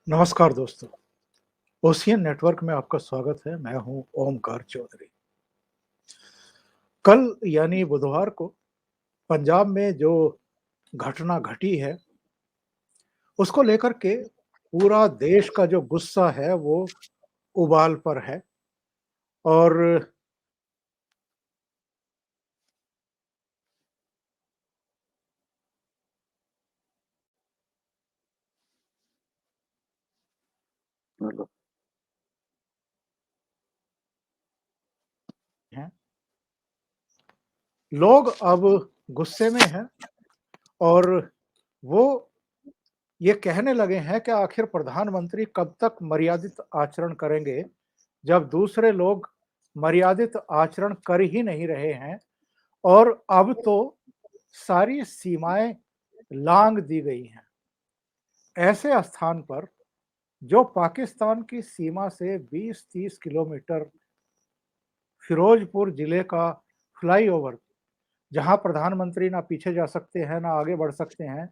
नमस्कार दोस्तों, ocean network में आपका स्वागत है। मैं हूं ओमकार चौधरी। कल यानी बुधवार को पंजाब में जो घटना घटी है, उसको लेकर के पूरा देश का जो गुस्सा है वो उबाल पर है और मतलब हैं। लोग अब गुस्से में हैं और वो ये कहने लगे हैं कि आखिर प्रधानमंत्री कब तक मर्यादित आचरण करेंगे, जब दूसरे लोग मर्यादित आचरण कर ही नहीं रहे हैं और अब तो सारी सीमाएँ लाँघ दी गई हैं। ऐसे स्थान पर जो पाकिस्तान की सीमा से 20-30 किलोमीटर फिरोज़पुर जिले का फ्लाईओवर, जहाँ प्रधानमंत्री ना पीछे जा सकते हैं, ना आगे बढ़ सकते हैं,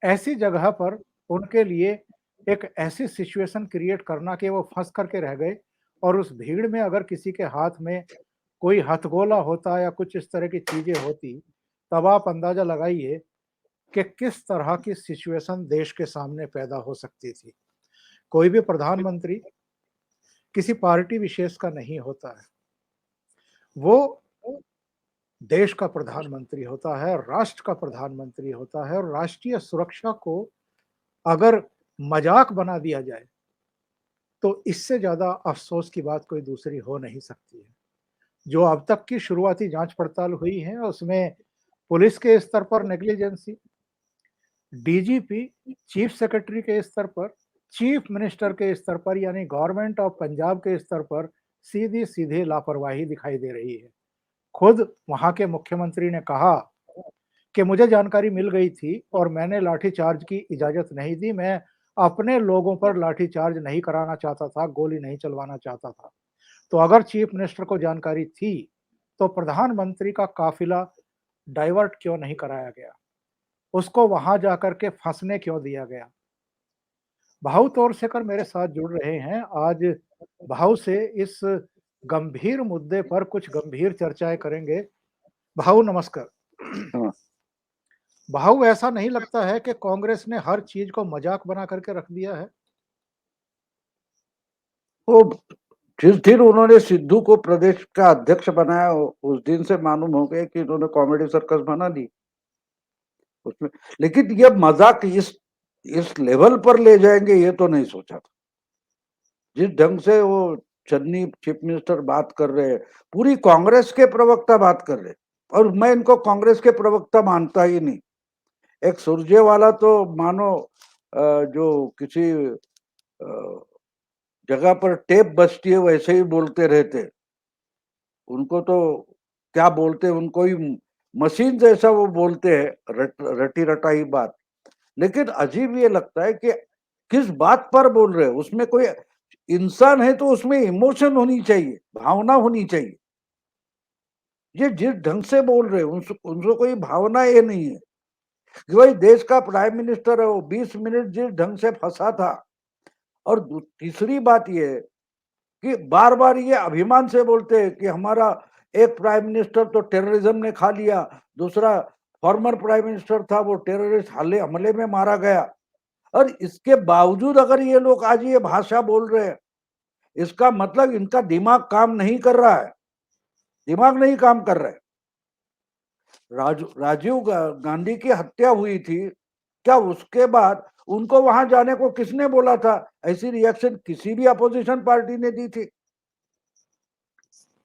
ऐसी जगह पर उनके लिए एक ऐसी सिचुएशन क्रिएट करना कि वो फँस कर के रह गए और उस भीड़ में अगर किसी के हाथ में कोई हथगोला होता या कुछ इस तरह की चीज़ें होती, तब आप अंदाज़ा लगाइए कि किस तरह की सिचुएशन देश के सामने पैदा हो सकती थी। कोई भी प्रधानमंत्री किसी पार्टी विशेष का नहीं होता है। वो देश का प्रधानमंत्री होता है, राष्ट्र का प्रधानमंत्री होता है और राष्ट्रीय सुरक्षा को अगर मज़ाक बना दिया जाए, तो इससे ज़्यादा अफ़सोस की बात कोई दूसरी हो नहीं सकती है। जो अब तक की शुरुआती जाँच-पड़ताल हुई है, उसमें पुलिस के स्तर पर नेग्लिजेंसी, डीजीपी, चीफ सेक्रेटरी के स्तर पर, चीफ मिनिस्टर के स्तर पर यानी गवर्नमेंट ऑफ पंजाब के स्तर पर सीधी-सीधी लापरवाही दिखाई दे रही है। खुद वहाँ के मुख्यमंत्री ने कहा कि मुझे जानकारी मिल गई थी और मैंने लाठीचार्ज की इजाज़त नहीं दी, मैं अपने लोगों पर लाठीचार्ज नहीं कराना चाहता था, गोली नहीं चलवाना चाहता था। तो अगर चीफ मिनिस्टर को जानकारी थी, तो प्रधानमंत्री का काफ़िला डाइवर्ट क्यों नहीं कराया गया? उसको वहाँ जाकर के फँसने क्यों दिया गया? भाऊ तोरसेकर मेरे साथ जुड़ रहे हैं। आज भाऊ से इस गंभीर मुद्दे पर कुछ गंभीर चर्चाएँ करेंगे। भाऊ नमस्कार। हाँ, भाऊ ऐसा नहीं लगता है कि कांग्रेस ने हर चीज़ को मज़ाक बना करके रख दिया है? वो जिस दिन उन्होंने सिद्धू को प्रदेश का अध्यक्ष बनाया उस दिन से मालूम हो गया कि इन्होंने कॉमेडी सर्कस बना दी उसमें। लेकिन ये मजाक इस लेवल पर ले जाएंगे ये तो नहीं सोचा था। जिस ढंग से वो चन्नी चीफ मिनिस्टर बात कर रहे हैं, पूरी कांग्रेस के प्रवक्ता बात कर रहे हैं और मैं इनको कांग्रेस के प्रवक्ता मानता ही नहीं। एक सुरजेवाला तो मानो जो किसी जगह पर टेप बजती है वैसे ही बोलते रहते। उनको तो क्या बोलते हैं, उनको ही मशीन जैसा वो बोलते हैं, रटी रटाई बात। लेकिन अजीब ये लगता है कि किस बात पर बोल रहे हैं। उसमें कोई इंसान है तो उसमें इमोशन होनी चाहिए, भावना होनी चाहिए। ये जिस ढंग से बोल रहे हैं उनको कोई भावना ये नहीं है कि भाई देश का प्राइम मिनिस्टर है, वो 20 मिनट जिस ढंग से फंसा था। और तीसरी बात ये है कि बार बार ये अभिमान से बोलते हैं कि हमारा एक प्राइम मिनिस्टर तो टेररिज्म ने खा लिया, दूसरा फॉर्मर प्राइम मिनिस्टर था वो टेररिस्ट हमले में मारा गया। और इसके बावजूद अगर ये लोग आज ये भाषा बोल रहे हैं, इसका मतलब इनका दिमाग काम नहीं कर रहा है। दिमाग नहीं काम कर रहा है। राजीव गांधी की हत्या हुई थी, क्या उसके बाद उनको वहां जाने को किसने बोला था? ऐसी रिएक्शन किसी भी अपोजिशन पार्टी ने दी थी?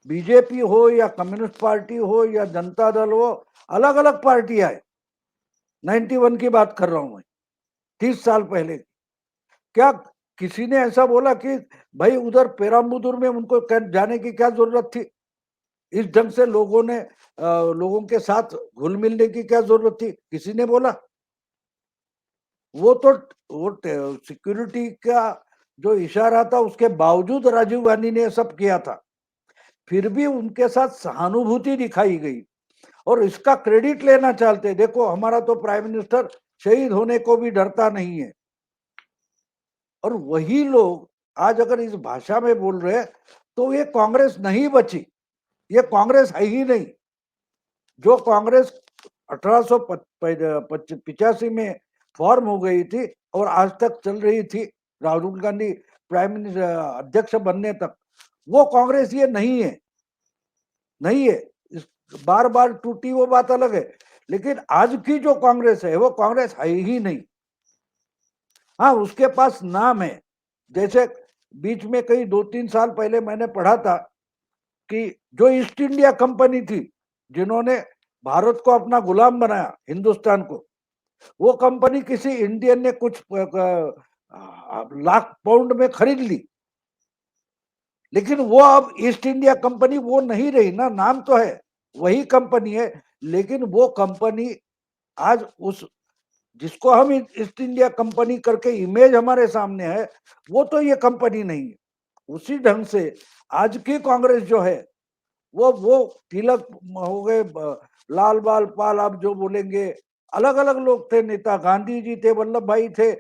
बीजेपी हो या कम्युनिस्ट पार्टी हो या जनता दल हो, अलग अलग पार्टी आए। 91 की बात कर रहा हूं मैं, 30 साल पहले। क्या किसी ने ऐसा बोला कि भाई उधर पेराम्बुदुर में उनको जाने की क्या जरूरत थी? इस ढंग से लोगों के साथ घुल मिलने की क्या जरूरत थी? किसी ने बोला? वो तो वो सिक्योरिटी का जो इशारा था उसके बावजूद राजीव गांधी ने सब किया था। फिर भी उनके साथ सहानुभूति दिखाई गई और इसका क्रेडिट लेना चाहते। देखो हमारा तो प्राइम मिनिस्टर शहीद होने को भी डरता नहीं है। और वही लोग आज अगर इस भाषा में बोल रहे हैं तो ये कांग्रेस नहीं बची, ये कांग्रेस है ही नहीं। जो कांग्रेस 1885 में फॉर्म हो गई थी और आज तक चल रही थी, राहुल गांधी प्राइम मिनिस्टर अध्यक्ष बनने तक, वो कांग्रेस ये नहीं है, नहीं है। बार बार टूटी वो बात अलग है, लेकिन आज की जो कांग्रेस है वो कांग्रेस है ही नहीं। हाँ, उसके पास नाम है। जैसे बीच में कई 2-3 साल पहले मैंने पढ़ा था कि जो ईस्ट इंडिया कंपनी थी, जिन्होंने भारत को अपना गुलाम बनाया, हिंदुस्तान को, वो कंपनी किसी इंडियन ने कुछ लाख पाउंड में खरीद ली, लेकिन वो अब ईस्ट इंडिया कंपनी वो नहीं रही ना। नाम तो है, वही कंपनी है, लेकिन वो कंपनी आज उस जिसको हम ईस्ट इंडिया कंपनी करके इमेज हमारे सामने है, वो तो ये कंपनी नहीं है। उसी ढंग से आज की कांग्रेस जो है वो तिलक हो गए, लाल बाल पाल, आप जो बोलेंगे, अलग अलग लोग थे नेता, गांधी जी थे, वल्लभ भाई थे,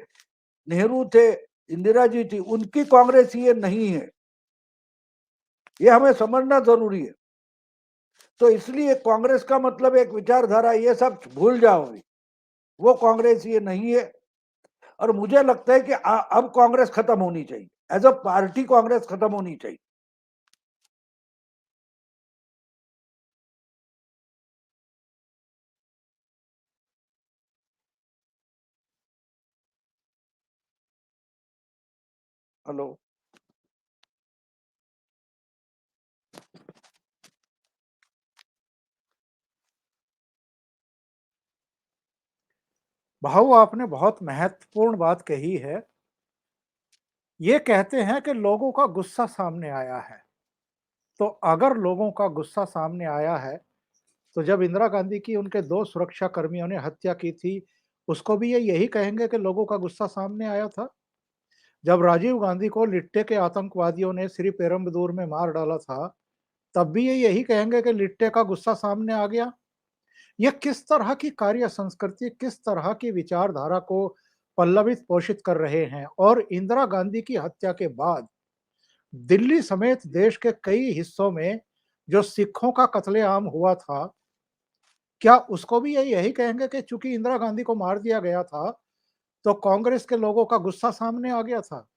नेहरू थे, इंदिरा जी थी, उनकी कांग्रेस ये नहीं है, ये हमें समझना जरूरी है। तो इसलिए कांग्रेस का मतलब एक विचारधारा, ये सब भूल जाओगे, वो कांग्रेस ये नहीं है। और मुझे लगता है कि अब कांग्रेस खत्म होनी चाहिए, एज अ पार्टी कांग्रेस खत्म होनी चाहिए। हेलो। भाऊ, आपने बहुत महत्वपूर्ण बात कही है। ये कहते हैं कि लोगों का गुस्सा सामने आया है। तो अगर लोगों का गुस्सा सामने आया है, तो जब इंदिरा गांधी की उनके 2 सुरक्षा कर्मियों ने हत्या की थी, उसको भी ये यही कहेंगे कि लोगों का गुस्सा सामने आया था? जब राजीव गांधी को लिट्टे के आतंकवादियों ने श्री पेरुम्बदूर में मार डाला था, तब भी ये यही कहेंगे कि लिट्टे का गुस्सा सामने आ गया? ये किस तरह की कार्य संस्कृति, किस तरह की विचारधारा को पल्लवित पोषित कर रहे हैं? और इंदिरा गांधी की हत्या के बाद दिल्ली समेत देश के कई हिस्सों में जो सिखों का कत्लेआम हुआ था, क्या उसको भी ये यही कहेंगे कि चूंकि इंदिरा गांधी को मार दिया गया था, तो कांग्रेस के लोगों का गुस्सा सामने आ गया था?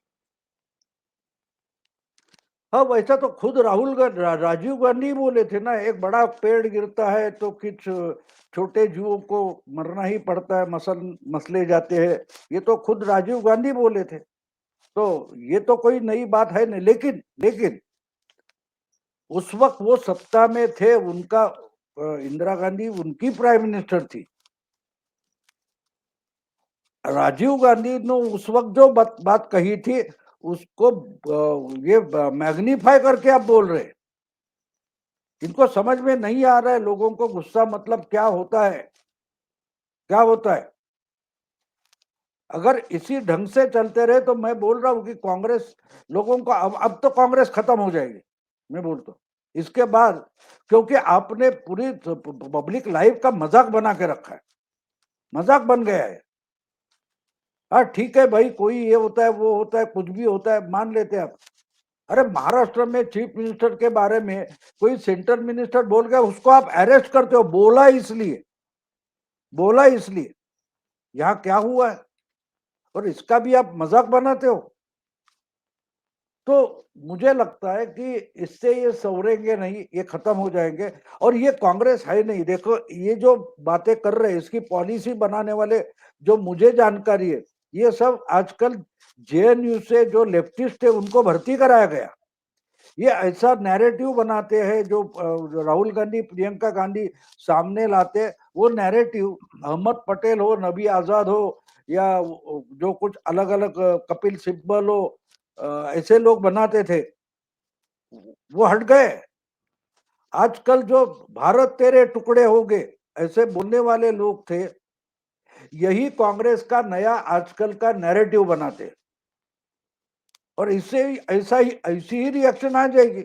हाँ, वैसा तो खुद राजीव गांधी बोले थे ना, एक बड़ा पेड़ गिरता है तो कुछ छोटे जीवों को मरना ही पड़ता है, मसले जाते हैं। ये तो खुद राजीव गांधी बोले थे। तो ये तो कोई नई बात है नहीं, लेकिन लेकिन उस वक्त वो सत्ता में थे, उनका इंदिरा गांधी उनकी प्राइम मिनिस्टर थी। राजीव गांधी ने उस वक्त जो बात कही थी, उसको ये मैग्नीफाई करके आप बोल रहे हैं। इनको समझ में नहीं आ रहा है लोगों को गुस्सा मतलब क्या होता है, क्या होता है। अगर इसी ढंग से चलते रहे तो मैं बोल रहा हूं कि कांग्रेस लोगों को अब तो कांग्रेस खत्म हो जाएगी, मैं बोलता हूँ इसके बाद। क्योंकि आपने पूरी पब्लिक लाइफ का मजाक बना के रखा है, मजाक बन गया है। हाँ ठीक है भाई, कोई ये होता है, वो होता है, कुछ भी होता है, मान लेते हैं आप। अरे महाराष्ट्र में चीफ मिनिस्टर के बारे में कोई सेंट्रल मिनिस्टर बोल गया, उसको आप अरेस्ट करते हो, बोला इसलिए, बोला इसलिए। यहाँ क्या हुआ है, और इसका भी आप मजाक बनाते हो। तो मुझे लगता है कि इससे ये सवरेंगे नहीं, ये खत्म हो जाएंगे। और ये कांग्रेस है नहीं। देखो, ये जो बातें कर रहे हैं, इसकी पॉलिसी बनाने वाले, जो मुझे जानकारी है, ये सब आजकल जेएनयू से जो लेफ्टिस्ट है उनको भर्ती कराया गया। ये ऐसा नैरेटिव बनाते हैं जो राहुल गांधी, प्रियंका गांधी सामने लाते, वो नैरेटिव अहमद पटेल हो, नबी आजाद हो, या जो कुछ अलग अलग कपिल सिब्बल हो, ऐसे लोग बनाते थे, वो हट गए। आजकल जो भारत तेरे टुकड़े हो गए, ऐसे बोलने वाले लोग थे, यही कांग्रेस का नया आजकल का नैरेटिव बनाते। और इससे ऐसी ही रिएक्शन आ जाएगी,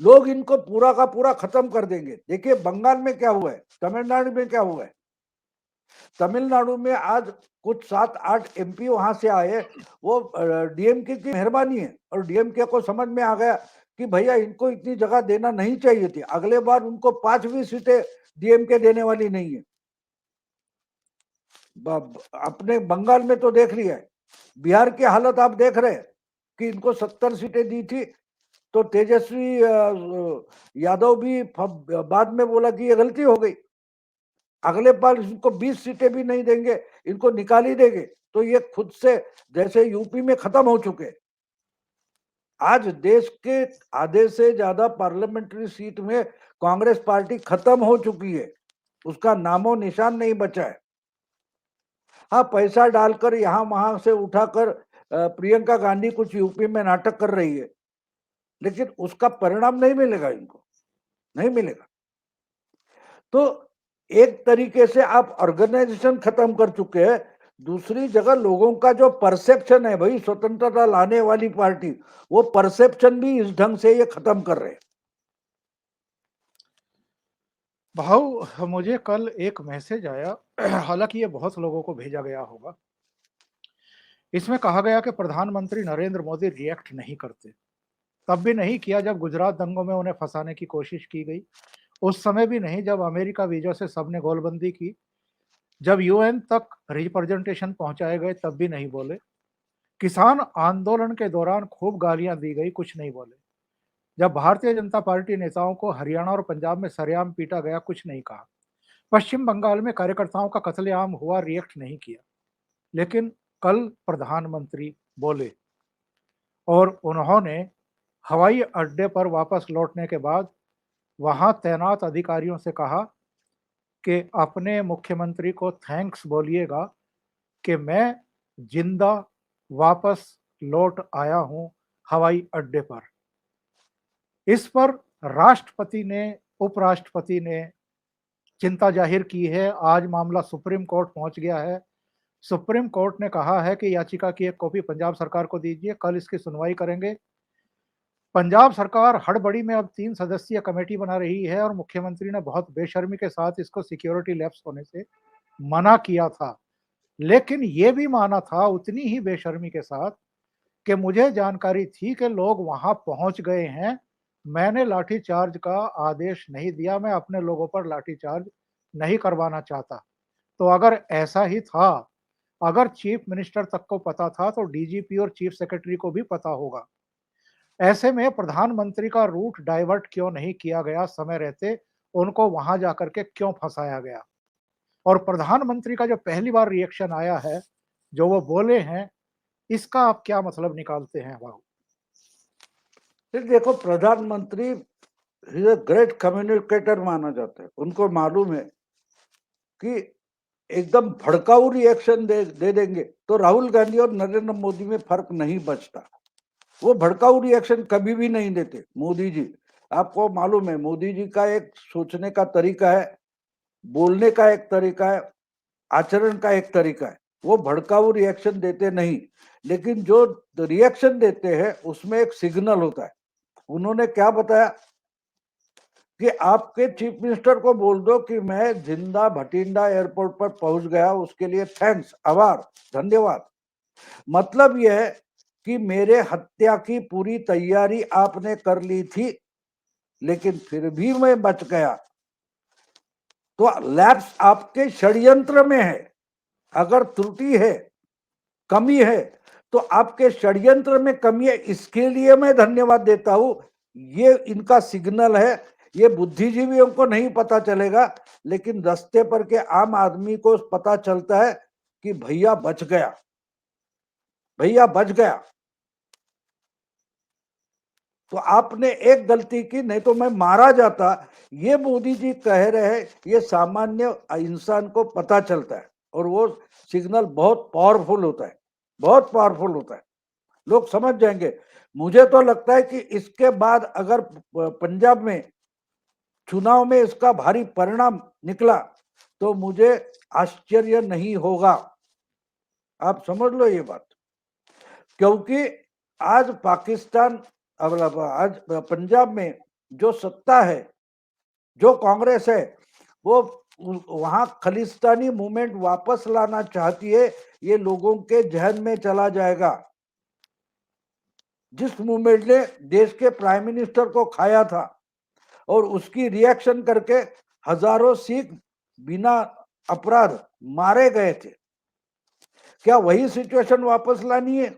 लोग इनको पूरा का पूरा खत्म कर देंगे। देखिए बंगाल में क्या हुआ है, तमिलनाडु में क्या हुआ है, तमिलनाडु में आज कुछ 7-8 एमपी वहां से आए, वो डीएमके की मेहरबानी है, और डीएमके को समझ में आ गया कि भैया इनको इतनी जगह देना नहीं चाहिए थी, अगले बार उनको 5 भी सीटें डीएमके देने वाली नहीं है। अपने बंगाल में तो देख लिया है, बिहार की हालत आप देख रहे हैं कि इनको 70 सीटें दी थी, तो तेजस्वी यादव भी बाद में बोला कि ये गलती हो गई, अगले बार इनको 20 सीटें भी नहीं देंगे, इनको निकाल ही देंगे। तो ये खुद से जैसे यूपी में खत्म हो चुके। आज देश के आधे से ज्यादा पार्लियामेंट्री सीट में कांग्रेस पार्टी खत्म हो चुकी है, उसका नामो निशान नहीं बचा है। हाँ, पैसा डालकर यहां वहां से उठाकर प्रियंका गांधी कुछ यूपी में नाटक कर रही है, लेकिन उसका परिणाम नहीं मिलेगा, इनको नहीं मिलेगा। तो एक तरीके से आप ऑर्गेनाइजेशन खत्म कर चुके हैं, दूसरी जगह लोगों का जो परसेप्शन है भाई स्वतंत्रता लाने वाली पार्टी, वो परसेप्शन भी इस ढंग से ये खत्म कर रहे हैं। भाऊ, मुझे कल एक मैसेज आया, हालांकि ये बहुत लोगों को भेजा गया होगा। इसमें कहा गया कि प्रधानमंत्री नरेंद्र मोदी रिएक्ट नहीं करते। तब भी नहीं किया जब गुजरात दंगों में उन्हें फंसाने की कोशिश की गई, उस समय भी नहीं जब अमेरिका वीजा से सबने गोलबंदी की, जब यूएन तक रिप्रेजेंटेशन पहुंचाए गए तब भी नहीं बोले, किसान आंदोलन के दौरान खूब गालियां दी गई, कुछ नहीं बोले, जब भारतीय जनता पार्टी नेताओं को हरियाणा और पंजाब में सरेआम पीटा गया, कुछ नहीं कहा, पश्चिम बंगाल में कार्यकर्ताओं का कत्लेआम हुआ, रिएक्ट नहीं किया। लेकिन कल प्रधानमंत्री बोले और उन्होंने हवाई अड्डे पर वापस लौटने के बाद वहां तैनात अधिकारियों से कहा कि अपने मुख्यमंत्री को थैंक्स बोलिएगा कि मैं जिंदा वापस लौट आया हूं हवाई अड्डे पर। इस पर राष्ट्रपति ने, उपराष्ट्रपति ने चिंता जाहिर की है। आज मामला सुप्रीम कोर्ट पहुंच गया है। सुप्रीम कोर्ट ने कहा है कि याचिका की एक कॉपी पंजाब सरकार को दीजिए, कल इसकी सुनवाई करेंगे। पंजाब सरकार हड़बड़ी में अब 3 सदस्यीय कमेटी बना रही है और मुख्यमंत्री ने बहुत बेशर्मी के साथ इसको सिक्योरिटी लैप्स होने से मना किया था, लेकिन ये भी माना था उतनी ही बेशर्मी के साथ कि मुझे जानकारी थी कि लोग वहां पहुंच गए हैं, मैंने लाठीचार्ज का आदेश नहीं दिया, मैं अपने लोगों पर लाठीचार्ज नहीं करवाना चाहता। तो अगर ऐसा ही था, अगर चीफ मिनिस्टर तक को पता था तो डीजीपी और चीफ सेक्रेटरी को भी पता होगा। ऐसे में प्रधानमंत्री का रूट डाइवर्ट क्यों नहीं किया गया समय रहते, उनको वहां जाकर के क्यों फंसाया गया? और प्रधानमंत्री का जो पहली बार रिएक्शन आया है, जो वो बोले हैं, इसका आप क्या मतलब निकालते हैं भाऊ? देखो, प्रधानमंत्री इज अ ग्रेट कम्युनिकेटर माना जाता है। उनको मालूम है कि एकदम भड़काऊ रिएक्शन दे देंगे तो राहुल गांधी और नरेंद्र मोदी में फर्क नहीं बचता। वो भड़काऊ रिएक्शन कभी भी नहीं देते मोदी जी। आपको मालूम है मोदी जी का एक सोचने का तरीका है, बोलने का एक तरीका है, आचरण का एक तरीका है। वो भड़काऊ रिएक्शन देते नहीं, लेकिन जो रिएक्शन देते हैं उसमें एक सिग्नल होता है। उन्होंने क्या बताया कि आपके चीफ मिनिस्टर को बोल दो कि मैं जिंदा भटिंडा एयरपोर्ट पर पहुंच गया, उसके लिए थैंक्स, आभार, धन्यवाद। मतलब यह है कि मेरे हत्या की पूरी तैयारी आपने कर ली थी, लेकिन फिर भी मैं बच गया। तो लैप्स आपके षड्यंत्र में है। अगर त्रुटि है, कमी है, तो आपके षड्यंत्र में कमी है, इसके लिए मैं धन्यवाद देता हूं। ये इनका सिग्नल है। ये बुद्धिजीवियों को नहीं पता चलेगा, लेकिन रास्ते पर के आम आदमी को पता चलता है कि भैया बच गया, भैया बच गया। तो आपने एक गलती की, नहीं तो मैं मारा जाता। ये मोदी जी कह रहे हैं, ये सामान्य इंसान को पता चलता है, और वो सिग्नल बहुत पावरफुल होता है, बहुत पावरफुल होता है। लोग समझ जाएंगे। मुझे तो लगता है कि इसके बाद अगर पंजाब में चुनाव में इसका भारी परिणाम निकला तो मुझे आश्चर्य नहीं होगा। आप समझ लो ये बात, क्योंकि आज पाकिस्तान, आज पंजाब में जो सत्ता है, जो कांग्रेस है, वो वहां खालिस्तानी मूवमेंट वापस लाना चाहती है, ये लोगों के जहन में चला जाएगा। जिस मूवमेंट ने देश के प्राइम मिनिस्टर को खाया था और उसकी रिएक्शन करके हजारों सिख बिना अपराध मारे गए थे, क्या वही सिचुएशन वापस लानी है?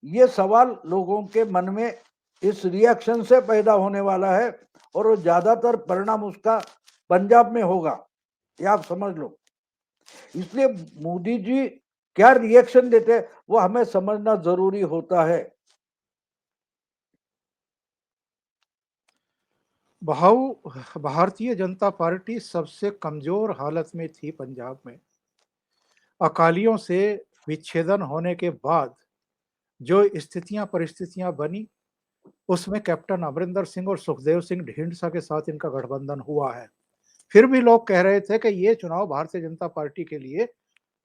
ये सवाल लोगों के मन में इस रिएक्शन से पैदा होने वाला है और वो ज्यादातर परिणाम उसका पंजाब में होगा, ये आप समझ लो। इसलिए मोदी जी क्या रिएक्शन देते वो हमें समझना जरूरी होता है। भारतीय जनता पार्टी सबसे कमजोर हालत में थी पंजाब में। अकालियों से विच्छेदन होने के बाद जो स्थितियां परिस्थितियां बनी, उसमें कैप्टन अमरिंदर सिंह और सुखदेव सिंह ढींढसा के साथ इनका गठबंधन हुआ है। फिर भी लोग कह रहे थे कि ये चुनाव भारतीय जनता पार्टी के लिए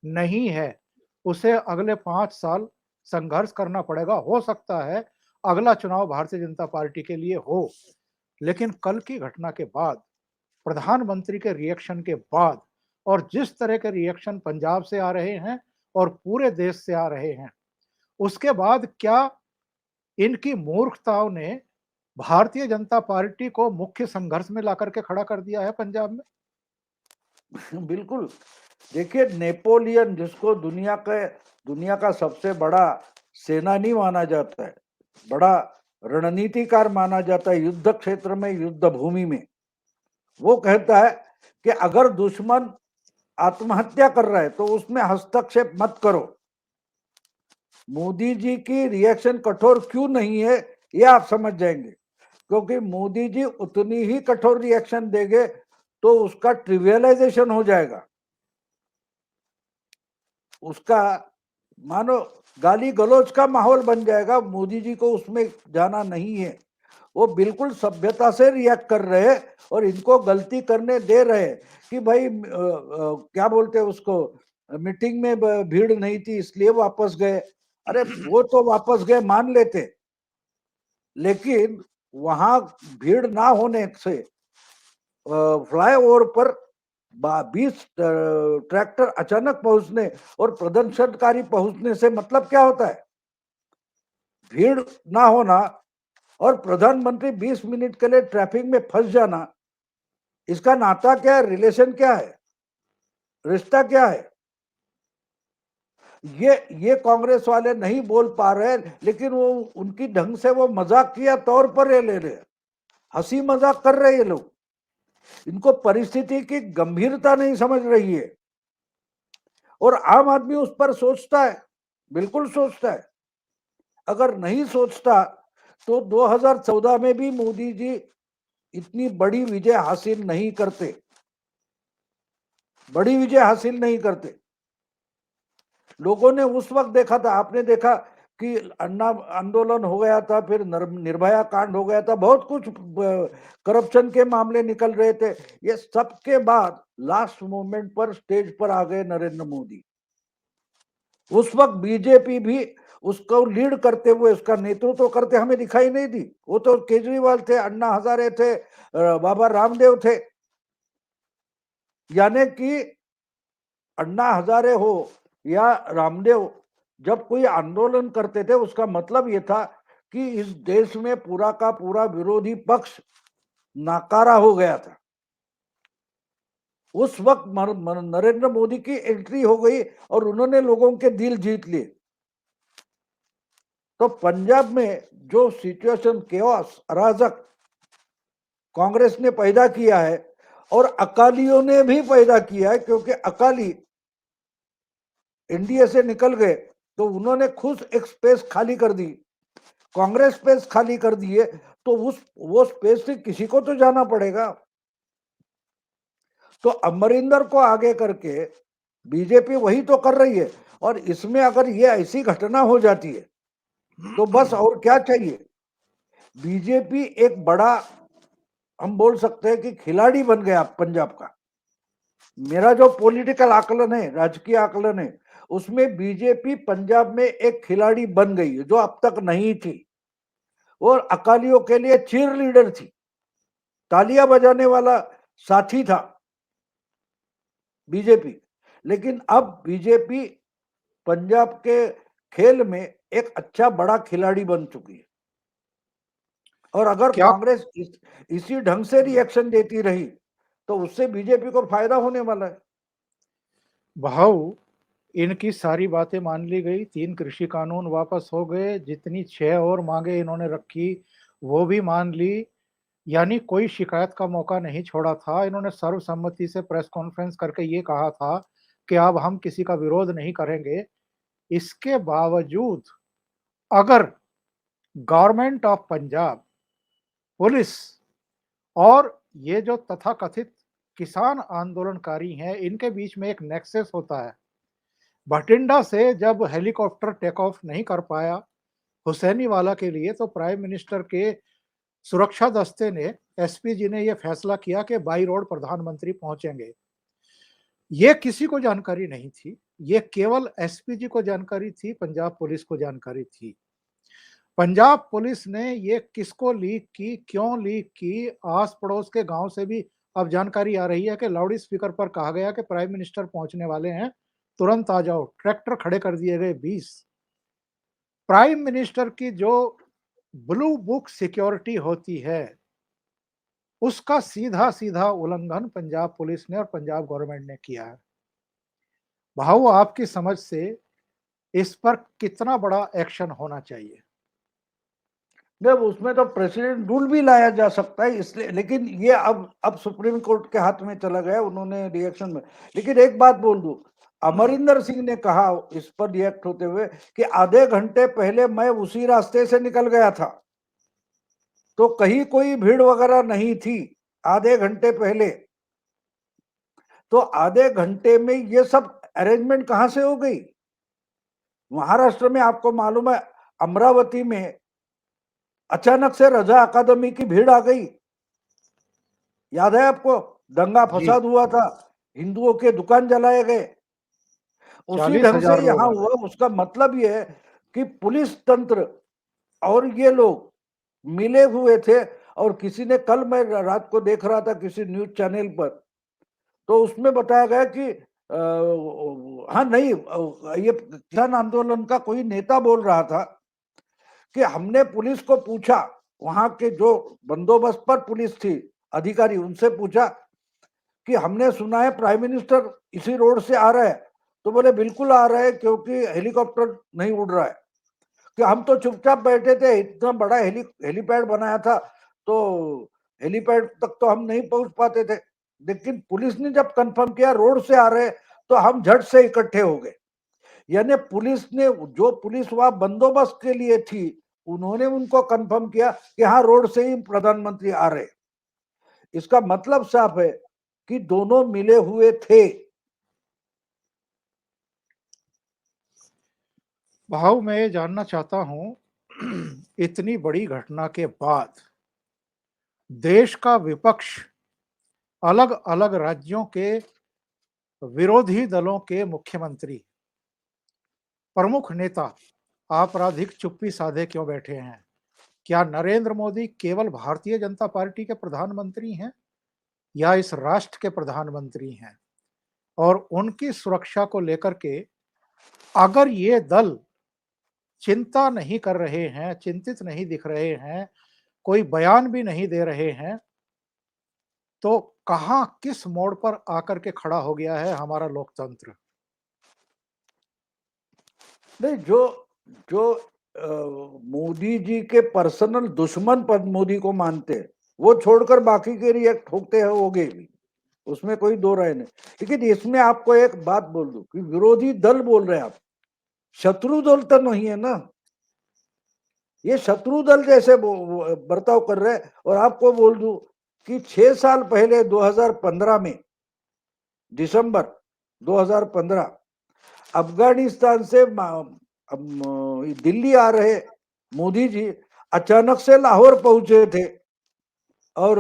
नहीं है, उसे अगले 5 साल संघर्ष करना पड़ेगा। हो सकता है अगला चुनाव भारतीय जनता पार्टी के लिए हो, लेकिन कल की घटना के बाद, प्रधानमंत्री के रिएक्शन के बाद और जिस तरह के रिएक्शन पंजाब से आ रहे हैं और पूरे देश से आ रहे हैं, उसके बाद क्या इनकी मूर्खताओं ने भारतीय जनता पार्टी को मुख्य संघर्ष में लाकर के खड़ा कर दिया है पंजाब में? बिल्कुल। देखिए, नेपोलियन जिसको दुनिया का सबसे बड़ा सेनानी माना जाता है, बड़ा रणनीतिकार माना जाता है युद्ध क्षेत्र में, युद्ध भूमि में, वो कहता है कि अगर दुश्मन आत्महत्या कर रहा है तो उसमें हस्तक्षेप मत करो। मोदी जी की रिएक्शन कठोर क्यों नहीं है ये आप समझ जाएंगे, क्योंकि मोदी जी उतनी ही कठोर रिएक्शन देंगे तो उसका ट्रिवियलाइजेशन हो जाएगा, उसका मानो गाली गलौज का माहौल बन जाएगा। मोदी जी को उसमें जाना नहीं है, वो बिल्कुल सभ्यता से रिएक्ट कर रहे हैं और इनको गलती करने दे रहे हैं कि भाई क्या बोलते हैं उसको, मीटिंग में भीड़ नहीं थी इसलिए वापस गए। अरे वो तो वापस गए मान लेते, लेकिन वहां भीड़ ना होने से फ्लाईओवर पर 20 ट्रैक्टर अचानक पहुंचने और प्रदर्शनकारी पहुंचने से मतलब क्या होता है? भीड़ ना होना और प्रधानमंत्री 20 मिनट के लिए ट्रैफिक में फंस जाना, इसका नाता क्या है, रिलेशन क्या है, रिश्ता क्या है? ये कांग्रेस वाले नहीं बोल पा रहे, लेकिन वो उनकी ढंग से वो मजाकिया तौर पर ये ले रहे, हंसी मजाक कर रहे ये लोग, इनको परिस्थिति की गंभीरता नहीं समझ रही है। और आम आदमी उस पर सोचता है, बिल्कुल सोचता है। अगर नहीं सोचता तो 2014 में भी मोदी जी इतनी बड़ी विजय हासिल नहीं करते, बड़ी विजय हासिल नहीं करते। लोगों ने उस वक्त देखा था, आपने देखा कि अन्ना आंदोलन हो गया था, फिर निर्भया कांड हो गया था, बहुत कुछ करप्शन के मामले निकल रहे थे। ये सब के बाद लास्ट मोमेंट पर स्टेज पर आ गए नरेंद्र मोदी। उस वक्त बीजेपी भी उसको लीड करते हुए, उसका नेतृत्व करते हमें दिखाई नहीं दी। वो तो केजरीवाल थे, अन्ना हजारे थे, बाबा रामदेव थे। यानी कि अन्ना हजारे हो या रामदेव जब कोई आंदोलन करते थे, उसका मतलब ये था कि इस देश में पूरा का पूरा विरोधी पक्ष नाकारा हो गया था। उस वक्त नरेंद्र मोदी की एंट्री हो गई और उन्होंने लोगों के दिल जीत लिए। तो पंजाब में जो सिचुएशन, केओस, अराजक कांग्रेस ने पैदा किया है और अकालियों ने भी पैदा किया है, क्योंकि अकाली एनडीए से निकल गए तो उन्होंने खुद एक स्पेस खाली कर दी, कांग्रेस स्पेस खाली कर दी है, तो वो स्पेस से किसी को तो जाना पड़ेगा। तो अमरिंदर को आगे करके बीजेपी वही तो कर रही है। और इसमें अगर ये ऐसी घटना हो जाती है तो बस और क्या चाहिए। बीजेपी एक बड़ा, हम बोल सकते हैं कि खिलाड़ी बन गया पंजाब का। मेरा जो पॉलिटिकल आकलन है, राजकीय आकलन है, उसमें बीजेपी पंजाब में एक खिलाड़ी बन गई है जो अब तक नहीं थी, और अकालियों के लिए चीयर लीडर थी, तालियां बजाने वाला साथी था। बीजेपी। लेकिन अब बीजेपी पंजाब के खेल में एक अच्छा बड़ा खिलाड़ी बन चुकी है, और अगर क्या कांग्रेस इसी ढंग से रिएक्शन देती रही तो उससे बीजेपी को फायदा होने वाला है। भाऊ, इनकी सारी बातें मान ली गई, 3 कृषि कानून वापस हो गए, जितनी 6 और मांगे इन्होंने रखी वो भी मान ली, यानी कोई शिकायत का मौका नहीं छोड़ा था। इन्होंने सर्वसम्मति से प्रेस कॉन्फ्रेंस करके ये कहा था कि अब हम किसी का विरोध नहीं करेंगे। इसके बावजूद अगर गवर्नमेंट ऑफ पंजाब, पुलिस और ये जो तथाकथित किसान आंदोलनकारी हैं, इनके बीच में एक नेक्सस होता है। भटिंडा से जब हेलीकॉप्टर टेक ऑफ नहीं कर पाया हुसैनीवाला के लिए, तो प्राइम मिनिस्टर के सुरक्षा दस्ते ने, एसपी जी ने यह फैसला किया कि बाई रोड प्रधानमंत्री पहुंचेंगे। ये किसी को जानकारी नहीं थी, ये केवल एसपी जी को जानकारी थी, पंजाब पुलिस को जानकारी थी। पंजाब पुलिस ने ये किसको लीक की, क्यों लीक की, आस पड़ोस के गांव से भी अब जानकारी आ रही है कि लाउड स्पीकर पर कहा गया कि प्राइम मिनिस्टर पहुंचने वाले हैं, तुरंत आ जाओ। ट्रैक्टर खड़े कर दिए गए 20। प्राइम मिनिस्टर की जो ब्लू बुक सिक्योरिटी होती है, उसका सीधा सीधा उल्लंघन पंजाब पुलिस ने और पंजाब गवर्नमेंट ने किया है। भाऊ, आपकी समझ से इस पर कितना बड़ा एक्शन होना चाहिए? जब उसमें तो प्रेसिडेंट रूल भी लाया जा सकता है, इसलिए, लेकिन ये अब सुप्रीम कोर्ट के हाथ में चला गया, उन्होंने रिएक्शन में। लेकिन एक बात बोल दूं, अमरिंदर सिंह ने कहा इस पर रिएक्ट होते हुए कि आधे घंटे पहले मैं उसी रास्ते से निकल गया था, तो कहीं कोई भीड़ वगैरह नहीं थी आधे घंटे पहले। तो आधे घंटे में ये सब अरेंजमेंट कहां से हो गई? महाराष्ट्र में आपको मालूम है, अमरावती में अचानक से रजा अकादमी की भीड़ आ गई, याद है आपको? दंगा जी, फसाद हुआ था, हिंदुओं के दुकान जलाए गए। उसी ढंग से 40,000 लोग यहां आ गए। हुआ। उसका मतलब ये है कि पुलिस तंत्र और ये लोग मिले हुए थे। और किसी ने, कल मैं रात को देख रहा था किसी न्यूज चैनल पर, तो उसमें बताया गया कि हाँ नहीं, ये किसान आंदोलन का कोई नेता बोल रहा था कि हमने पुलिस को पूछा, वहां के जो बंदोबस्त पर पुलिस थी अधिकारी, उनसे पूछा कि हमने सुना है प्राइम मिनिस्टर इसी रोड से आ रहा है। तो बोले बिल्कुल आ रहे हैं, क्योंकि हेलीकॉप्टर नहीं उड़ रहा है। कि हम तो चुपचाप बैठे थे, इतना बड़ा हेलीपैड बनाया था, तो हेलीपैड तक तो हम नहीं पहुंच पाते थे। लेकिन पुलिस ने जब कंफर्म किया रोड से आ रहे, तो हम झट से इकट्ठे हो गए। यानी पुलिस ने, जो पुलिस वहां बंदोबस्त के लिए थी, उन्होंने उनको कंफर्म किया कि हाँ रोड से ही प्रधानमंत्री आ रहे। इसका मतलब साफ है कि दोनों मिले हुए थे। भाऊ, मैं ये जानना चाहता हूं, इतनी बड़ी घटना के बाद देश का विपक्ष, अलग अलग राज्यों के विरोधी दलों के मुख्यमंत्री, प्रमुख नेता आपराधिक चुप्पी साधे क्यों बैठे हैं? क्या नरेंद्र मोदी केवल भारतीय जनता पार्टी के प्रधानमंत्री हैं, या इस राष्ट्र के प्रधानमंत्री हैं? और उनकी सुरक्षा को लेकर के अगर ये दल चिंता नहीं कर रहे हैं, चिंतित नहीं दिख रहे हैं, कोई बयान भी नहीं दे रहे हैं, तो कहां किस मोड़ पर आकर के खड़ा हो गया है हमारा लोकतंत्र? नहीं, जो जो मोदी जी के पर्सनल दुश्मन पर मोदी को मानते हैं, वो छोड़कर बाकी के रिएक्ट होते हैं, होगे भी, उसमें कोई दो राय नहीं। लेकिन इसमें आपको एक बात बोल दूं कि विरोधी दल बोल रहे हैं आप, शत्रु दल तो नहीं है ना। ये शत्रु दल जैसे बर्ताव कर रहे हैं। और आपको बोल दूं कि 6 साल पहले 2015 में, दिसंबर 2015, अफगानिस्तान से दिल्ली आ रहे मोदी जी अचानक से लाहौर पहुंचे थे। और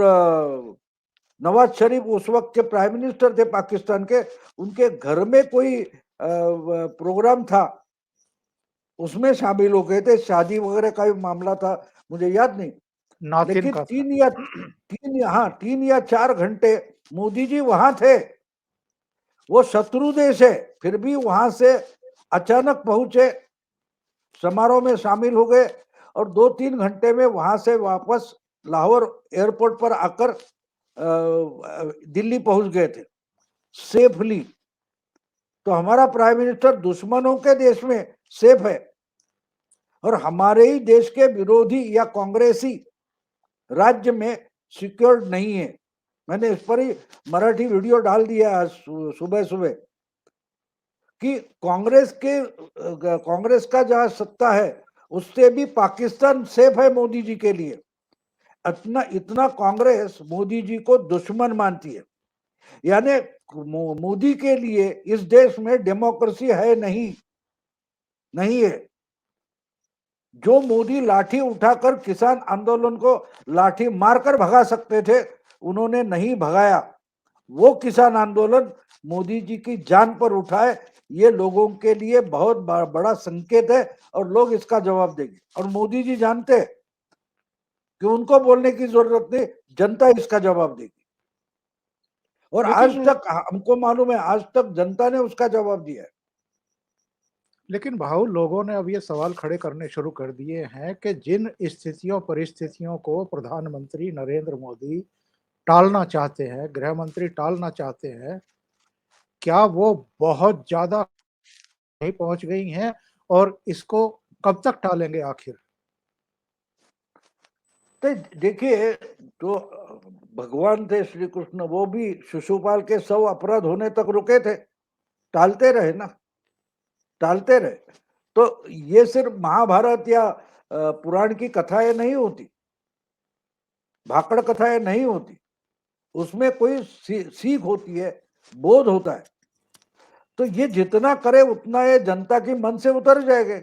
नवाज शरीफ उस वक्त के प्राइम मिनिस्टर थे पाकिस्तान के, उनके घर में कोई प्रोग्राम था, उसमें शामिल हो गए थे। शादी वगैरह का भी मामला था, मुझे याद नहीं। नातिन लेकिन का था। 3 या 4 घंटे मोदी जी वहां थे। वो शत्रु देश है, फिर भी वहां से अचानक पहुंचे, समारोह में शामिल हो गए और 2-3 घंटे में वहां से वापस लाहौर एयरपोर्ट पर आकर दिल्ली पहुंच गए थे सेफली। तो हमारा प्राइम मिनिस्टर दुश्मनों के देश में सेफ है और हमारे ही देश के विरोधी या कांग्रेसी राज्य में सिक्योर्ड नहीं है। मैंने इस पर ही मराठी वीडियो डाल दिया आज सुबह सुबह कि कांग्रेस का जहां सत्ता है उससे भी पाकिस्तान सेफ है मोदी जी के लिए। इतना कांग्रेस मोदी जी को दुश्मन मानती है, यानी मोदी के लिए इस देश में डेमोक्रेसी है नहीं है। जो मोदी लाठी उठाकर किसान आंदोलन को लाठी मारकर भगा सकते थे, उन्होंने नहीं भगाया। वो किसान आंदोलन मोदी जी की जान पर उठाए। ये लोगों के लिए बहुत बड़ा संकेत है और लोग इसका जवाब देंगे। और मोदी जी जानते हैं कि उनको बोलने की जरूरत नहीं, जनता इसका जवाब देगी। और आज तक हमको मालूम है, आज तक जनता ने उसका जवाब दिया है। लेकिन भाऊ, लोगों ने अब ये सवाल खड़े करने शुरू कर दिए हैं कि जिन स्थितियों परिस्थितियों को प्रधानमंत्री नरेंद्र मोदी टालना चाहते हैं, गृह मंत्री टालना चाहते हैं, क्या वो बहुत ज्यादा नहीं पहुंच गई हैं और इसको कब तक टालेंगे आखिर? तो देखिए, तो भगवान थे श्री कृष्ण, वो भी शिशुपाल के 100 अपराध होने तक रुके थे, टालते रहे ना, टालते रहे। तो ये सिर्फ महाभारत या पुराण की कथाएं नहीं होती, भाकड़ कथाएं नहीं होती, उसमें कोई सीख होती है, बोध होता है। तो ये जितना करे उतना ये जनता के मन से उतर जाएंगे,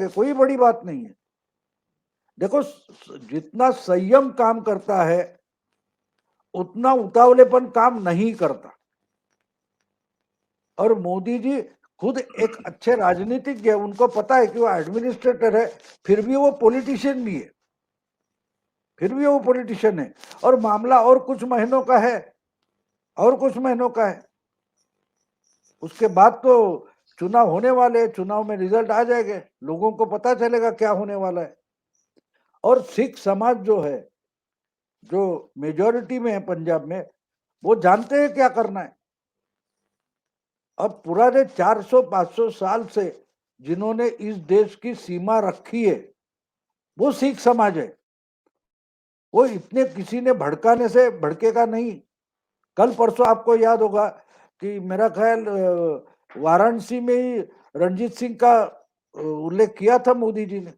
कोई बड़ी बात नहीं है। देखो, जितना संयम काम करता है उतना उतावलेपन काम नहीं करता। और मोदी जी खुद एक अच्छे राजनीतिज्ञ है, उनको पता है कि वो एडमिनिस्ट्रेटर है, फिर भी वो पॉलिटिशियन भी है, और मामला और कुछ महीनों का है, उसके बाद तो चुनाव होने वाले हैं, चुनाव में रिजल्ट आ जाएंगे, लोगों को पता चलेगा क्या होने वाला है। और सिख समाज जो है, जो मेजॉरिटी में है पंजाब में, वो जानते हैं क्या करना है। अब पुराने 400-500 साल से जिन्होंने इस देश की सीमा रखी है वो सिख समाज है। वो इतने किसी ने भड़काने से भड़केगा नहीं। कल परसों आपको याद होगा कि मेरा ख्याल वाराणसी में ही रणजीत सिंह का उल्लेख किया था मोदी जी ने।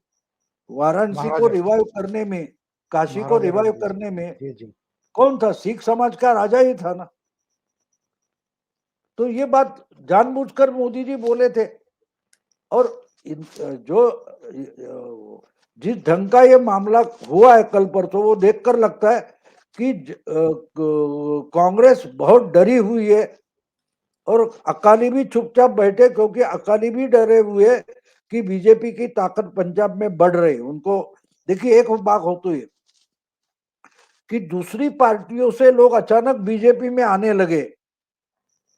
वाराणसी को रिवाइव करने में, काशी को रिवाइव करने में कौन था? सिख समाज का राजा ही था ना। तो ये बात जानबूझकर मोदी जी बोले थे। और जो जिस ढंग का ये मामला हुआ है कल परसों, वो देखकर लगता है कि कांग्रेस बहुत डरी हुई है और अकाली भी चुपचाप बैठे, क्योंकि अकाली भी डरे हुए कि बीजेपी की ताकत पंजाब में बढ़ रही। उनको देखिए, एक बात होती है कि दूसरी पार्टियों से लोग अचानक बीजेपी में आने लगे।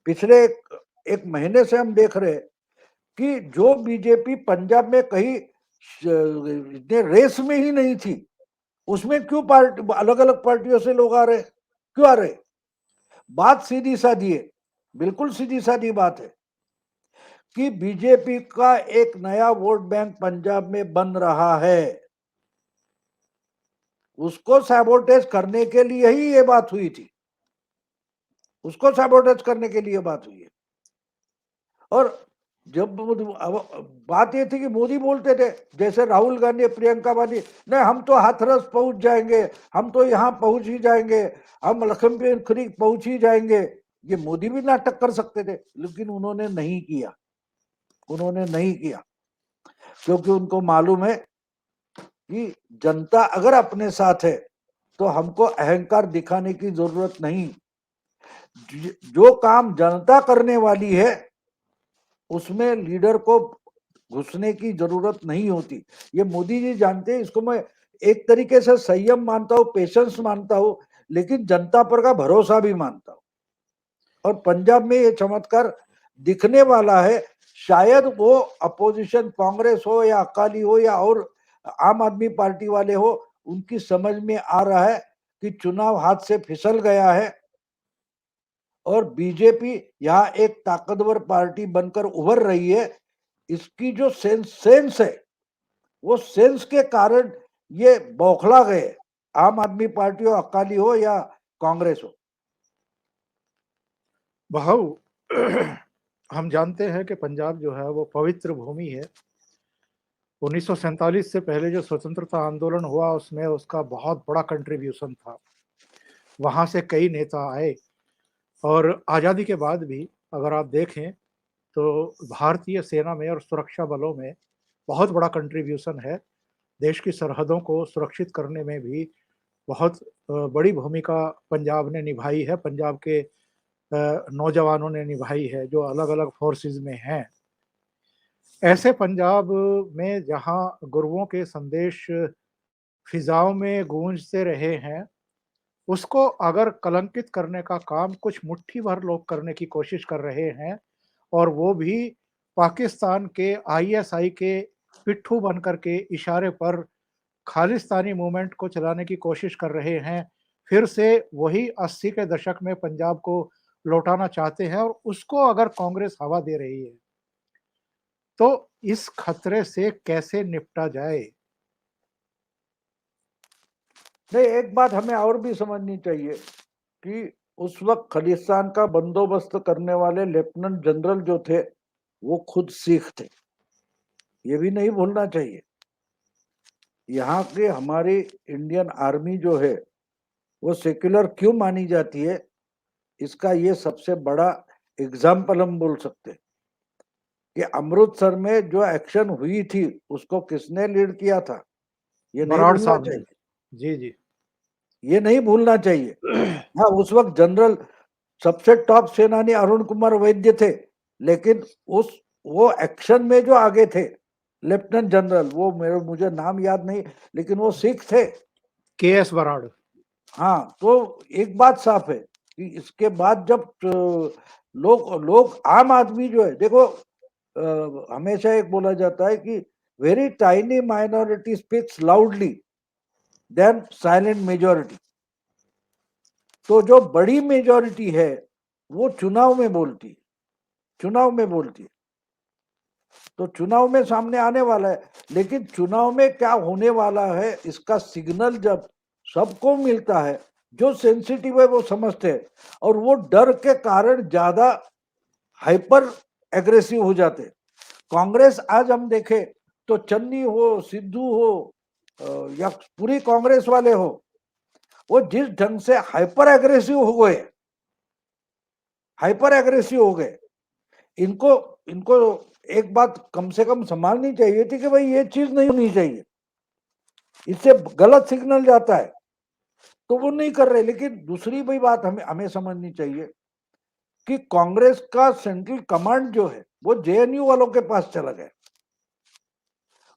पिछले एक महीने से हम देख रहे कि जो बीजेपी पंजाब में कहीं रेस में ही नहीं थी, उसमें क्यों अलग अलग पार्टियों से लोग आ रहे? क्यों आ रहे? बात सीधी साधी है, बिल्कुल सीधी साधी बात है कि बीजेपी का एक नया वोट बैंक पंजाब में बन रहा है। उसको सैबोटेज करने के लिए ही ये बात हुई थी, उसको सैबोटेज करने के लिए बात हुई है। और जब बात ये थी कि मोदी बोलते थे, जैसे राहुल गांधी, प्रियंका गांधी, नहीं हम तो हाथरस पहुंच जाएंगे, हम तो यहाँ पहुंच ही जाएंगे, हम लखनपुर खरीक पहुंच ही जाएंगे। ये मोदी भी नाटक कर सकते थे, लेकिन उन्होंने नहीं किया, क्योंकि उनको मालूम है कि जनता अगर अपने साथ है तो हमको अहंकार दिखाने की जरूरत नहीं। जो काम जनता करने वाली है उसमें लीडर को घुसने की जरूरत नहीं होती। ये मोदी जी जानते हैं। इसको मैं एक तरीके से संयम मानता हूँ, पेशेंस मानता हूँ, लेकिन जनता पर का भरोसा भी मानता हूँ। और पंजाब में ये चमत्कार दिखने वाला है। शायद वो अपोजिशन कांग्रेस हो या अकाली हो या और आम आदमी पार्टी वाले हो, उनकी समझ में आ रहा है कि चुनाव हाथ से फिसल गया है और बीजेपी यहाँ एक ताकतवर पार्टी बनकर उभर रही है। इसकी जो सेंस है, वो सेंस के कारण ये बौखला गए, आम आदमी पार्टी हो, अकाली हो या कांग्रेस हो। भाऊ हम जानते हैं कि पंजाब जो है वो पवित्र भूमि है। 1947 से पहले जो स्वतंत्रता आंदोलन हुआ उसमें उसका बहुत बड़ा कंट्रीब्यूशन था। वहाँ से कई नेता आए और आज़ादी के बाद भी अगर आप देखें तो भारतीय सेना में और सुरक्षा बलों में बहुत बड़ा कंट्रीब्यूशन है। देश की सरहदों को सुरक्षित करने में भी बहुत बड़ी भूमिका पंजाब ने निभाई है, पंजाब के नौजवानों ने निभाई है जो अलग-अलग फोर्सेस में हैं। ऐसे पंजाब में जहाँ गुरुओं के संदेश फिज़ाओं में गूंजते रहे हैं, उसको अगर कलंकित करने का काम कुछ मुट्ठी भर लोग करने की कोशिश कर रहे हैं और वो भी पाकिस्तान के आईएसआई के पिट्ठू बनकर के इशारे पर खालिस्तानी मूवमेंट को चलाने की कोशिश कर रहे हैं। फिर से वही 80 के दशक में पंजाब को लौटाना चाहते हैं और उसको अगर कांग्रेस हवा दे रही है, तो इस खतरे से कैसे निपटा जाए? नहीं, एक बात हमें और भी समझनी चाहिए कि उस वक्त खालिस्तान का बंदोबस्त करने वाले लेफ्टिनेंट जनरल जो थे वो खुद सिख थे, ये भी नहीं भूलना चाहिए। यहाँ के हमारी इंडियन आर्मी जो है वो सेक्युलर क्यों मानी जाती है, इसका ये सबसे बड़ा एग्जाम्पल हम बोल सकते हैं कि अमृतसर में जो एक्शन हुई थी उसको किसने लीड किया था, ये नहीं बराड़ भूलना साहब ने। चाहिए। जी, जी। ये नहीं भूलना चाहिए। हाँ, उस वक्त जनरल सबसे टॉप सेनानी अरुण कुमार वैद्य थे, लेकिन उस वो एक्शन में जो आगे थे लेफ्टिनेंट जनरल, वो मुझे नाम याद नहीं, लेकिन वो सिख थे। केएस बराड़। हाँ, तो एक बात साफ है कि इसके बाद जब लोग लोग आम आदमी जो है, देखो हमेशा एक बोला जाता है कि very tiny minority speaks loudly then silent majority. तो जो बड़ी मेजॉरिटी है वो चुनाव में बोलती है, चुनाव में बोलती है। तो चुनाव में सामने आने वाला है, लेकिन चुनाव में क्या होने वाला है इसका सिग्नल जब सबको मिलता है, जो सेंसिटिव है वो समझते हैं और वो डर के कारण ज्यादा हाइपर एग्रेसिव हो जाते हैं। कांग्रेस आज हम देखें तो चन्नी हो, सिद्धू हो या पूरी कांग्रेस वाले हो, वो जिस ढंग से हाइपर एग्रेसिव हो गए, हाइपर एग्रेसिव हो गए, इनको इनको एक बात कम से कम संभालनी चाहिए थी कि भाई ये चीज नहीं होनी चाहिए, इससे गलत सिग्नल जाता है, तो वो नहीं कर रहे। लेकिन दूसरी भी बात हमें हमें समझनी चाहिए कि कांग्रेस का सेंट्रल कमांड जो है वो जेएनयू वालों के पास चला गया।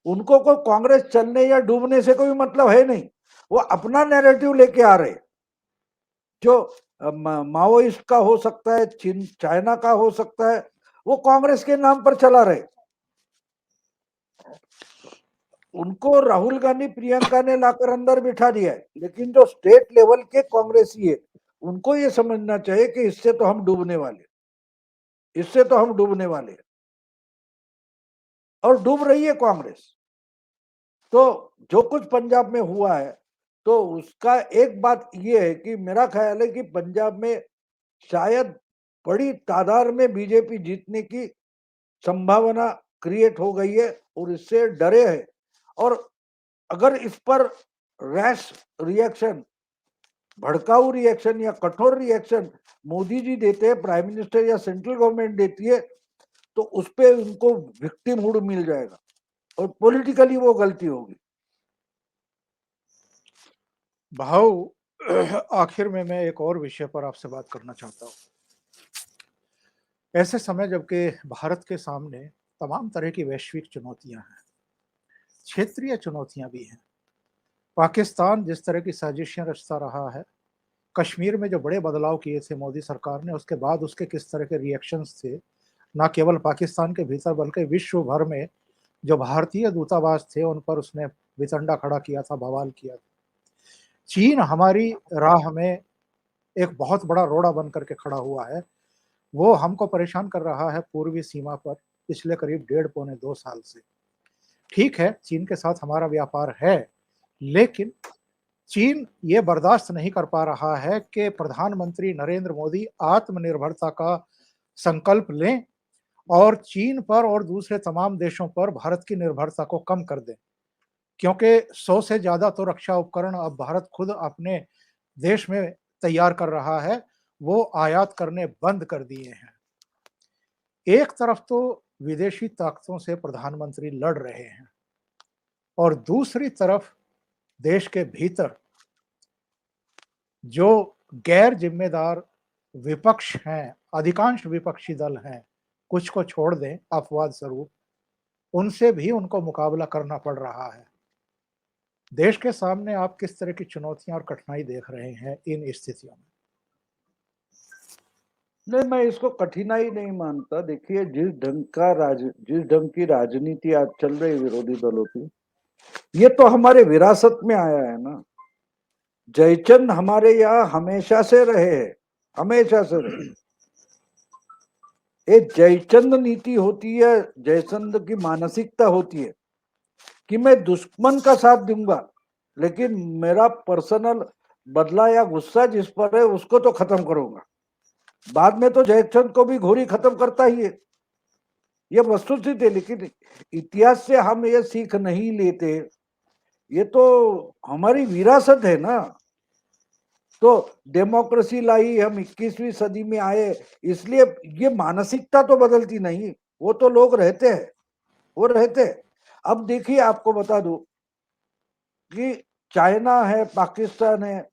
उनको कोई कांग्रेस चलने या डूबने से कोई मतलब है नहीं, वो अपना नैरेटिव लेके आ रहे, जो माओइस्ट का हो सकता है, चीन चाइना का हो सकता है, वो कांग्रेस के नाम पर चला रहे। उनको राहुल गांधी प्रियंका ने लाकर अंदर बिठा दिया है, लेकिन जो स्टेट लेवल के कांग्रेसी है उनको ये समझना चाहिए कि इससे तो हम डूबने वाले, इससे तो हम डूबने वाले, और डूब रही है कांग्रेस। तो जो कुछ पंजाब में हुआ है, तो उसका एक बात ये है कि मेरा ख्याल है कि पंजाब में शायद बड़ी तादाद में बीजेपी जीतने की संभावना क्रिएट हो गई है और इससे डरे हैं। और अगर इस पर रैश रिएक्शन, भड़काऊ रिएक्शन या कठोर रिएक्शन मोदी जी देते हैं, प्राइम मिनिस्टर या सेंट्रल गवर्नमेंट देती है, तो उस पर उनको विक्टिमहुड मिल जाएगा और पॉलिटिकली वो गलती होगी। भाऊ आखिर में मैं एक और विषय पर आपसे बात करना चाहता हूँ। ऐसे समय जबकि भारत के सामने तमाम तरह की वैश्विक चुनौतियां हैं, क्षेत्रीय चुनौतियां भी हैं। पाकिस्तान जिस तरह की साजिशें रचता रहा है, कश्मीर में जो बड़े बदलाव किए थे मोदी सरकार ने, उसके बाद उसके किस तरह के रिएक्शंस थे, ना केवल पाकिस्तान के भीतर बल्कि विश्व भर में जो भारतीय दूतावास थे, उन पर उसने वितंडा खड़ा किया था, बवाल किया था। चीन हमारी राह में एक बहुत बड़ा रोड़ा बन करके खड़ा हुआ है। वो हमको परेशान कर रहा है पूर्वी सीमा पर पिछले करीब डेढ़ पौने 2 साल से। ठीक है, चीन के साथ हमारा व्यापार है, लेकिन चीन ये बर्दाश्त नहीं कर पा रहा है कि प्रधानमंत्री नरेंद्र मोदी आत्मनिर्भरता का संकल्प लें और चीन पर और दूसरे तमाम देशों पर भारत की निर्भरता को कम कर दें। क्योंकि 100 से ज़्यादा तो रक्षा उपकरण अब भारत खुद अपने देश में तैयार कर रहा है, वो आयात करने बंद कर दिए हैं। एक तरफ तो विदेशी ताकतों से प्रधानमंत्री लड़ रहे हैं और दूसरी तरफ देश के भीतर जो गैर जिम्मेदार विपक्ष हैं, अधिकांश विपक्षी दल हैं, कुछ को छोड़ दें अपवाद स्वरूप, उनसे भी उनको मुकाबला करना पड़ रहा है। देश के सामने आप किस तरह की चुनौतियां और कठिनाई देख रहे हैं इन स्थितियों में? नहीं, मैं इसको कठिनाई नहीं मानता। देखिए, जिस ढंग की राजनीति आज चल रही विरोधी दलों की, ये तो हमारे विरासत में आया है ना। जयचंद हमारे यहाँ हमेशा से रहे हैं, हमेशा से रहे। ये जयचंद नीति होती है, जयचंद की मानसिकता होती है कि मैं दुश्मन का साथ दूंगा, लेकिन मेरा पर्सनल बदला या गुस्सा जिस पर है उसको तो खत्म करूंगा। बाद में तो जयचंद को भी घोरी खत्म करता ही है, ये वस्तुस्थिति है। लेकिन इतिहास से हम ये सीख नहीं लेते, ये तो हमारी विरासत है ना। तो डेमोक्रेसी लाई, हम 21वीं सदी में आए, इसलिए ये मानसिकता तो बदलती नहीं, वो तो लोग रहते हैं, वो रहते हैं। अब देखिए, आपको बता दूं कि चाइना है, पाकिस्तान है,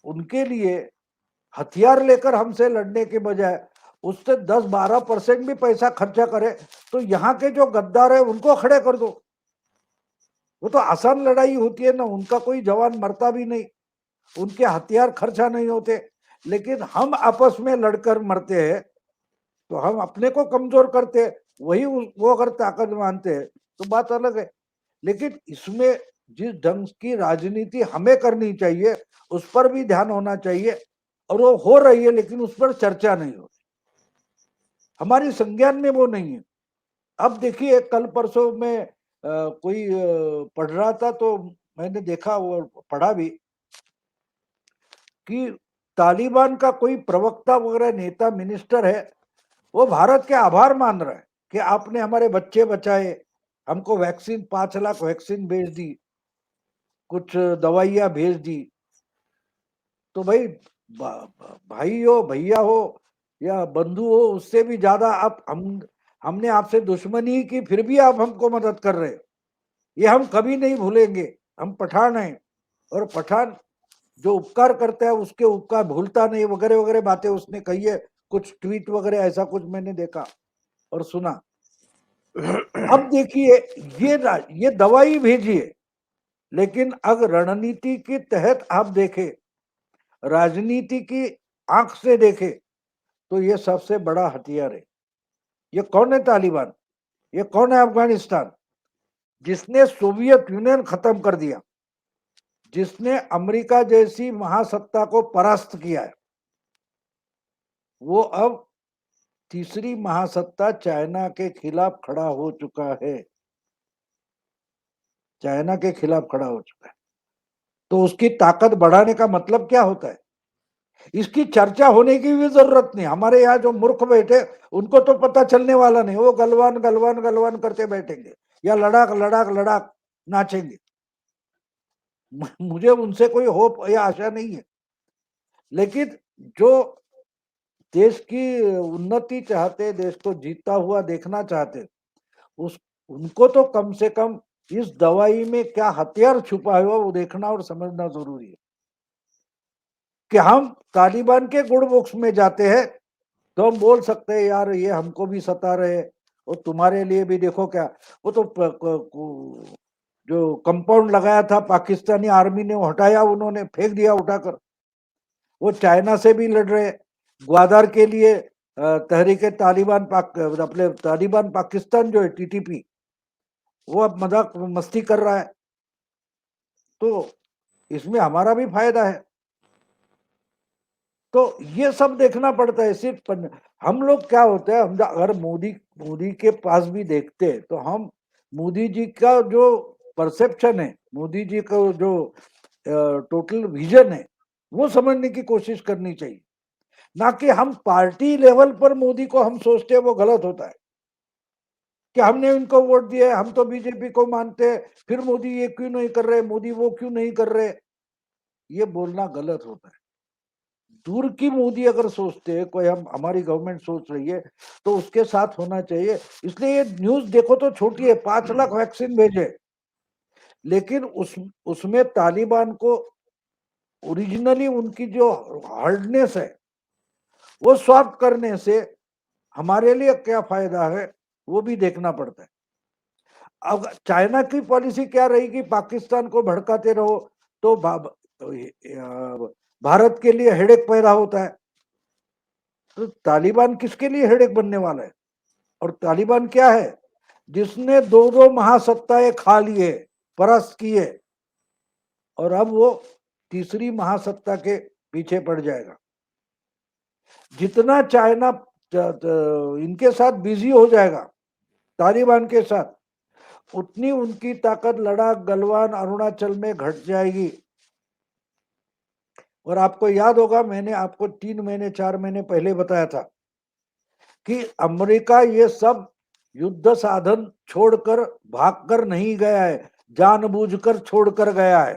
उनके लिए हथियार लेकर हमसे लड़ने के बजाय उससे 10-12% भी पैसा खर्चा करे तो यहाँ के जो गद्दार है उनको खड़े कर दो। वो तो आसान लड़ाई होती है ना, उनका कोई जवान मरता भी नहीं, उनके हथियार खर्चा नहीं होते। लेकिन हम आपस में लड़कर मरते हैं, तो हम अपने को कमजोर करते हैं। वही वो अगर ताकत मानते हैं तो बात अलग है। लेकिन इसमें जिस ढंग की राजनीति हमें करनी चाहिए उस पर भी ध्यान होना चाहिए, और वो हो रही है, लेकिन उस पर चर्चा नहीं हो रही, हमारी संज्ञान में वो नहीं है। अब देखिए, कल परसों में कोई पढ़ रहा था तो मैंने देखा और पढ़ा भी कि तालिबान का कोई प्रवक्ता वगैरह, नेता, मिनिस्टर है, वो भारत के आभार मान रहा है कि आपने हमारे बच्चे बचाए, हमको वैक्सीन 5 लाख वैक्सीन भेज दी, कुछ दवाइयां भेज दी। तो भाई, भाई हो, भैया हो या बंधु हो, उससे भी ज्यादा आप हमने आपसे दुश्मनी की, फिर भी आप हमको मदद कर रहे हो, ये हम कभी नहीं भूलेंगे। हम पठान हैं, और पठान जो उपकार करता है उसके उपकार भूलता नहीं, वगैरह वगैरह बातें उसने कही है। कुछ ट्वीट वगैरह ऐसा कुछ मैंने देखा और सुना। अब देखिए, ये दवाई भेजिए, लेकिन अगर रणनीति के तहत आप देखें, राजनीति की आंख से देखें, तो ये सबसे बड़ा हथियार है। ये कौन है तालिबान? ये कौन है अफगानिस्तान? जिसने सोवियत यूनियन खत्म कर दिया, जिसने अमेरिका जैसी महासत्ता को परास्त किया है, वो अब तीसरी महासत्ता चाइना के खिलाफ खड़ा हो चुका है, चाइना के खिलाफ खड़ा हो चुका है। तो उसकी ताकत बढ़ाने का मतलब क्या होता है? इसकी चर्चा होने की भी जरूरत नहीं। हमारे यहाँ जो मूर्ख बैठे, उनको तो पता चलने वाला नहीं, वो गलवान गलवान गलवान करते बैठेंगे या लड़ाक लड़ाक लड़ाक नाचेंगे। मुझे उनसे कोई होप या आशा नहीं है। लेकिन जो देश की उन्नति चाहते, देश को जीता हुआ देखना चाहते, उस उनको तो कम से कम इस दवाई में क्या हथियार छुपा हुआ वो देखना और समझना जरूरी है। कि हम तालिबान के गुड बुक्स में जाते हैं तो हम बोल सकते हैं यार ये हमको भी सता रहे, और तुम्हारे लिए भी देखो क्या। वो तो जो कंपाउंड लगाया था पाकिस्तानी आर्मी ने, हटाया, उन्होंने फेंक दिया उठाकर। वो चाइना से भी लड़ रहे, ग्वादर के लिए तहरीक तालिबान अपने तालिबान पाकिस्तान जो है टीटीपी, वो अब मजाक मस्ती कर रहा है। तो इसमें हमारा भी फायदा है। तो ये सब देखना पड़ता है। सिर्फ हम लोग क्या होता है, हम अगर मोदी के पास भी देखते हैं तो हम मोदी जी का जो परसेप्शन है, मोदी जी का जो टोटल विजन है, वो समझने की कोशिश करनी चाहिए। ना कि हम पार्टी लेवल पर मोदी को हम सोचते हैं, वो गलत होता है कि हमने इनको वोट दिया है, हम तो बीजेपी को मानते हैं, फिर मोदी ये क्यों नहीं कर रहे, मोदी वो क्यों नहीं कर रहे, ये बोलना गलत होता है। दूर की मोदी अगर सोचते हैं, कोई हमारी गवर्नमेंट सोच रही है, तो उसके साथ होना चाहिए। इसलिए ये न्यूज देखो तो छोटी है, 5 लाख वैक्सीन भेजे, लेकिन उसमें तालिबान को ओरिजिनली उनकी जो हार्डनेस है वो स्वाप करने से हमारे लिए क्या फायदा है, वो भी देखना पड़ता है। अब चाइना की पॉलिसी क्या रहेगी, पाकिस्तान को भड़काते रहो तो भारत के लिए हेडेक पैदा होता है। तो तालिबान किसके लिए हेडेक बनने वाला है? और तालिबान क्या है, जिसने दो महासत्ताएं खा लिए, परास्त किए, और अब वो तीसरी महासत्ता के पीछे पड़ जाएगा। जितना चाइना इनके साथ बिजी हो जाएगा, तालिबान के साथ, उतनी उनकी ताकत लद्दाख, गलवान, अरुणाचल में घट जाएगी। और आपको याद होगा, मैंने आपको 3 महीने 4 महीने पहले बताया था कि अमेरिका ये सब युद्ध साधन छोड़कर भागकर नहीं गया है, जानबूझकर छोड़कर गया है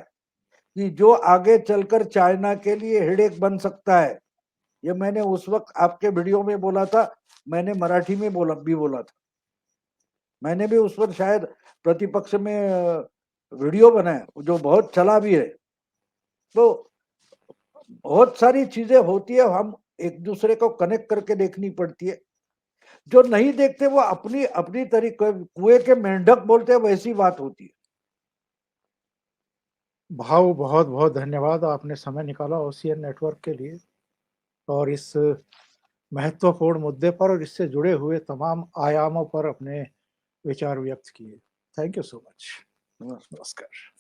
कि जो आगे चलकर चाइना के लिए हेडेक बन सकता है। ये मैंने उस वक्त आपके वीडियो में बोला था, मैंने मराठी में बोला था। मैंने भी उस पर शायद प्रतिपक्ष में वीडियो बनाया, जो बहुत चला भी है। तो बहुत सारी चीजें होती है, हम एक दूसरे को कनेक्ट करके देखनी पड़ती है। जो नहीं देखते वो अपनी अपनी तरीके, कुएं के मेंढक बोलते हैं, वैसी बात होती है। भाऊ बहुत बहुत धन्यवाद, आपने समय निकाला ओशियन नेटवर्क के लिए और इस महत्वपूर्ण मुद्दे पर और इससे जुड़े हुए तमाम आयामों पर अपने विचार व्यक्त किए। Thank you so much. नमस्कार।